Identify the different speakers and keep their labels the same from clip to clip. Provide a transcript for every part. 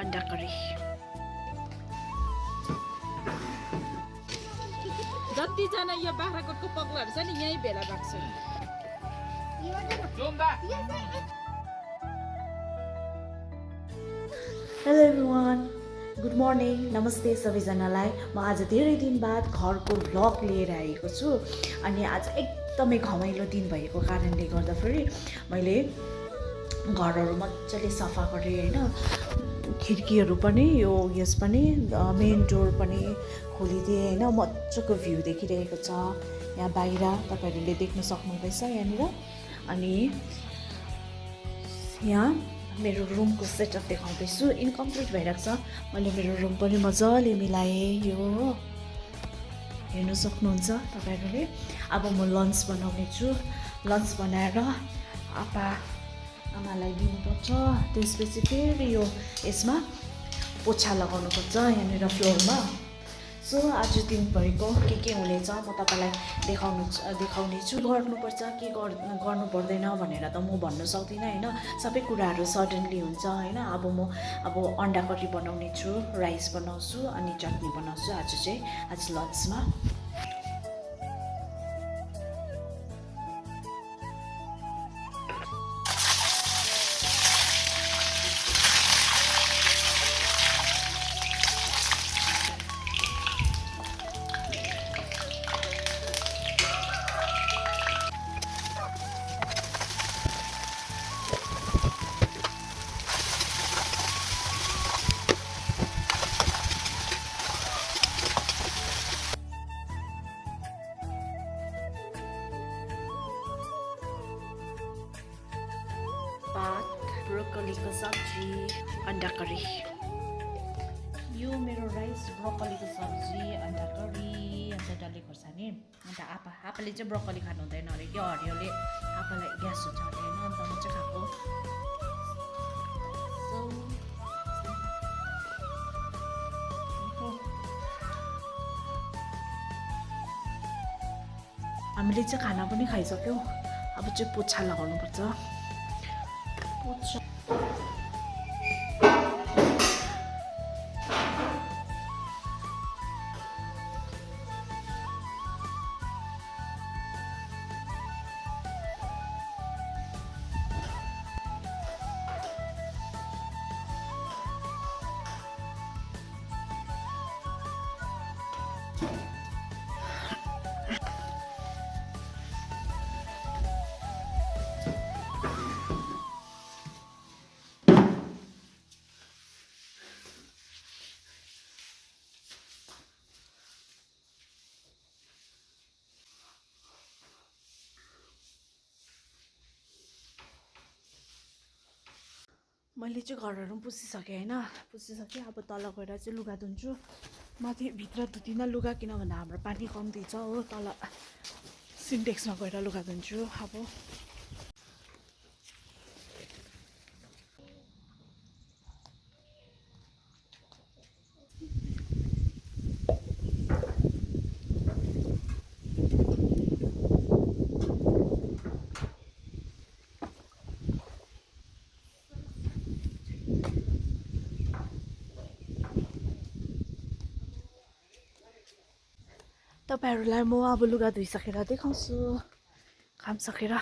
Speaker 1: अन्डा करी। जतिजना यो बाख्राकोटको पगलाहरू छ नि यहीँ भेला भएको छ।
Speaker 2: हेलो एभ्रिवान, गुड मर्निङ, नमस्ते सबैजनालाई। म आज धेरै दिन बाद घरको भ्लग लिएर आएको छु। अनि आज एकदमै घमाइलो दिन भएको कारणले गर्दाखेरि मैले घरहरू मजाले सफा गरेँ होइन। खिड्कीहरू पनि यस पनि मेन डोर पनि खोलिदिएँ होइन। मजाको भ्यू देखिरहेको छ यहाँ बाहिर, तपाईँहरूले देख्न सक्नुहुँदैछ यहाँनिर। अनि यहाँ मेरो रुमको सेटअप देखाउँदैछु। इन्कम्प्लिट भइरहेको छ। मैले मेरो रुम पनि मजाले मिलाएँ यो हेर्नु सक्नुहुन्छ तपाईँहरूले। अब म लन्च बनाउने छु। लन्च बनाएर आमालाई दिनुपर्छ। त्यसपछि फेरि यो यसमा पोछा लगाउनुपर्छ यहाँनिर फ्लोरमा। सो आज दिनभरिको के हुनेछ म तपाईँलाई देखाउने छु। गर्नुपर्छ के गर्नु पर्दैन भनेर त म भन्न सक्दिनँ होइन। सबै कुराहरू सडनली हुन्छ होइन। अब म अन्डा करी बनाउने छु, राइस बनाउँछु अनि चटनी बनाउँछु आज लन्चमा। भात, ब्रोकोलीको सब्जी, अन्डा करी। यो मेरो राइस, ब्रोकोलीको सब्जी, अन्डा करी, अन्त डल्ले खोर्सानी। अन्त आपाले चाहिँ ब्रोकोली खानु हुँदैन अरे क्या, हरियोले आपालाई ग्यास हुन्छ अरे होइन। अन्त म चाहिँ खाएको। हामीले चाहिँ खाना पनि खाइसक्यौँ। अब चाहिँ पोछा लगाउनुपर्छ। पोछा मैले चाहिँ घरहरू पनि पुसिसकेँ होइन। पुसिसकेँ। अब तल गएर चाहिँ लुगा धुन्छु। माथि भित्र धुँदिनँ लुगा, किनभने हाम्रो पानी कम्ती छ हो। तल सिन्टेक्समा गएर लुगा धुन्छु अब। तपाईँहरूलाई म अब लुगा धोइसकेर देखाउँछु। काम सकेर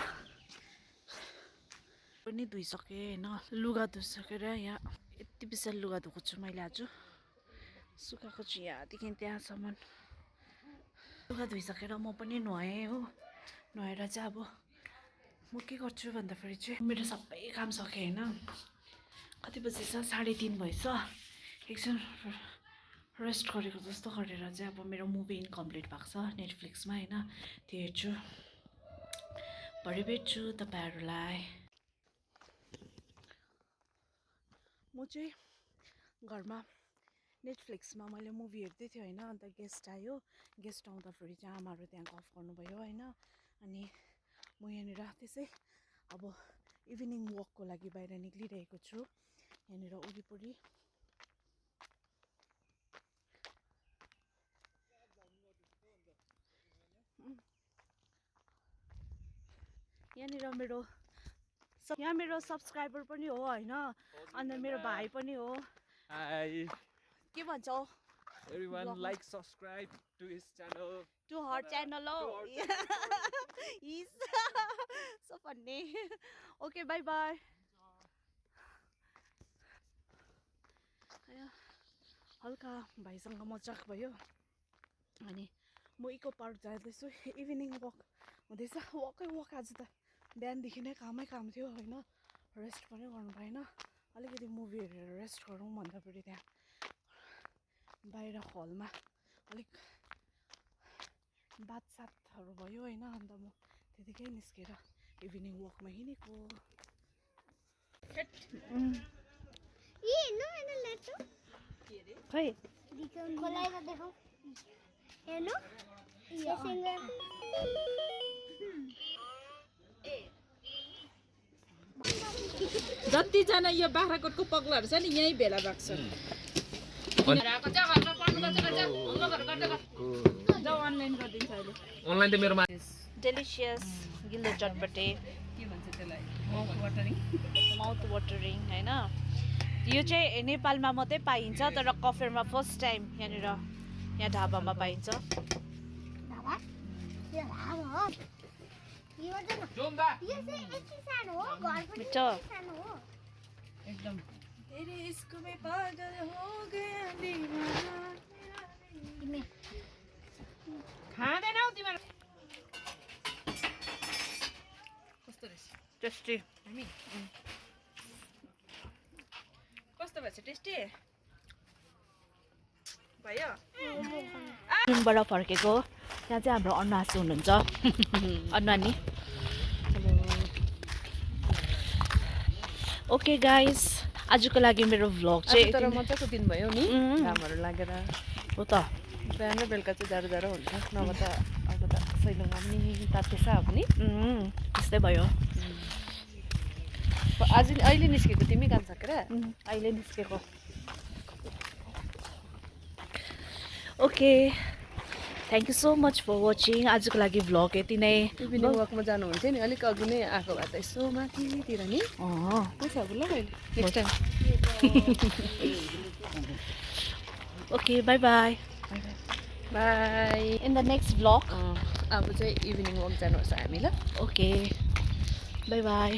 Speaker 2: पनि धोइसकेँ होइन। लुगा धोइसकेर यहाँ यति बिसार लुगा धोएको छु मैले आज। सुकाएको छु यहाँदेखि त्यहाँसम्म। लुगा धोइसकेर म पनि नुहाएँ हो। नुहाएर चाहिँ अब म के गर्छु भन्दाखेरि चाहिँ मेरो सबै काम सकेँ होइन। कति बजी छ, 3:30 भएछ। एकछिन रेस्ट गरेको जस्तो गरेर चाहिँ अब मेरो मुभी इन्कम्प्लिट भएको छ नेटफ्लिक्समा होइन। त्यो हेर्छु। भरे भेट्छु तपाईँहरूलाई। म चाहिँ घरमा नेटफ्लिक्समा मैले मुभी हेर्दै थिएँ होइन। अन्त गेस्ट आयो। गेस्ट आउँदाखेरि चाहिँ आमाहरू त्यहाँ गफ गर्नुभयो होइन। अनि म यहाँनिर त्यसै अब इभिनिङ वकको लागि बाहिर निक्लिरहेको छु। यहाँनिर वरिपरि यहाँ मेरो सब्सक्राइबर पनि हो होइन। अन्त मेरो भाइ पनि हो।
Speaker 3: Hi
Speaker 2: के भन्छौ
Speaker 3: everyone,
Speaker 2: Vlog.
Speaker 3: like, subscribe to his channel.
Speaker 2: To her channel हो
Speaker 3: To her
Speaker 2: is so funny okay bye bye हल्का भाइसँग मजाक भयो अनि म इको पार्क जाँदैछु इभिनिङ वक हुँदैछ वक आज त बिहानदेखि नै कामै काम थियो होइन रेस्ट पनि गर्नु पाएन अलिकति मुभी हेरेर रेस्ट गरौँ भन्दा फेरि त्यहाँ बाहिर हलमा अलिक बातसातहरू भयो होइन अन्त म त्यतिकै निस्केर इभिनिङ वकमा हिँडेको खै
Speaker 4: खोलाएर देखाऊ हेर्नु
Speaker 1: जतिजना यो बाख्राकोटको पग्लाहरू छ नि यहीँ भेला भएको छ जाऊ अनलाइन गरिदिन्छ अहिले
Speaker 3: Online त मेरोमा
Speaker 2: डेलिसियस गिलो चटपटे
Speaker 1: के भन्छ त्यसलाई
Speaker 2: माउथ वाटरिङ होइन यो चाहिँ नेपालमा मात्रै पाइन्छ तर कफेरमा फर्स्ट टाइम यहाँनिर यहाँ ढाबामा पाइन्छ
Speaker 4: ढाबा यो ढाबा हो यो चाहिँ यो चाहिँ यति सानो हो घर पनि
Speaker 2: मिठो
Speaker 4: यति सानो हो
Speaker 1: एकदम
Speaker 4: तिमी
Speaker 1: खाँदैनौ तिमीहरू कस्तो रहेछ
Speaker 2: टेस्टी
Speaker 1: कस्तो भएछ टेस्टी भयो
Speaker 2: जुनबाट फर्केको त्यहाँ चाहिँ हाम्रो अन्नासी हुनुहुन्छ अन्नानी ओके गाइस आजको लागि मेरो भ्लग चाहिँ
Speaker 5: तर मजाको दिन भयो नि घामहरू लागेर
Speaker 2: हो त
Speaker 5: बिहान र बेलुका चाहिँ जाडो जाडो हुन्छ नभए त अब त सैलुङमा पनि तातेछ अब नि
Speaker 2: त्यस्तै भयो
Speaker 5: आज अहिले निस्केको तिमी काम सकेर
Speaker 2: अहिले निस्केको okay thank you so much for watching आजको लागि भ्लग यति नै
Speaker 5: इभिनिङ वकमा जानुहुन्थ्यो नि अलिक अघि नै आएको भए त यसो माथितिर नि छ ल मैले next time
Speaker 2: okay bye by
Speaker 5: by
Speaker 2: in the next vlog
Speaker 5: अब चाहिँ इभिनिङ वक जानुपर्छ हामी ल
Speaker 2: ओके बाई बाई